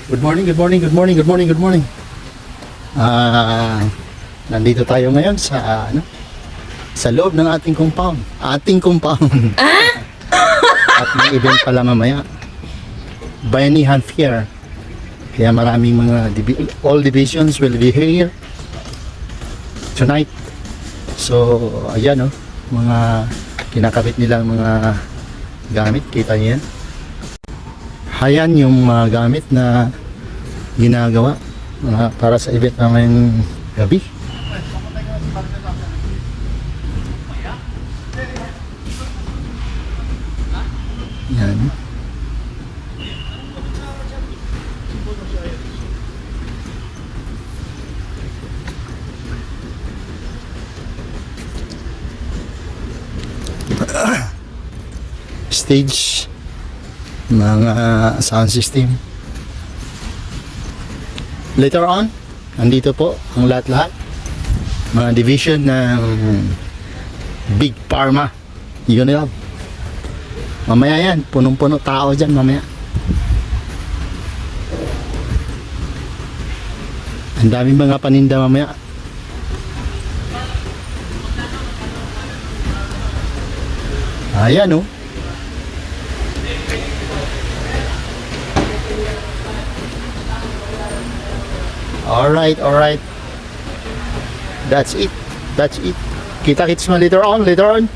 Good morning, good morning, good morning, good morning, good morning. Nandito tayo ngayon sa sa loob ng ating compound. Ating compound. At may event pala mamaya. Bayanihan Fair. Kaya maraming mga all divisions will be here tonight. So, ayan mga kinakabit nilang mga gamit. Kita niyo yan? Ayan yung mga gamit na ginagawa para sa event namin gabi. Yan. Stage, mga sound system. Later on, andito po ang lahat-lahat mga division ng Big Pharma. Yun na. Mamaya yan, punong-puno tao dyan mamaya. Ang daming mga paninda mamaya. Ayan Alright, alright. That's it. That's it. Kita-kits mo later on, later on.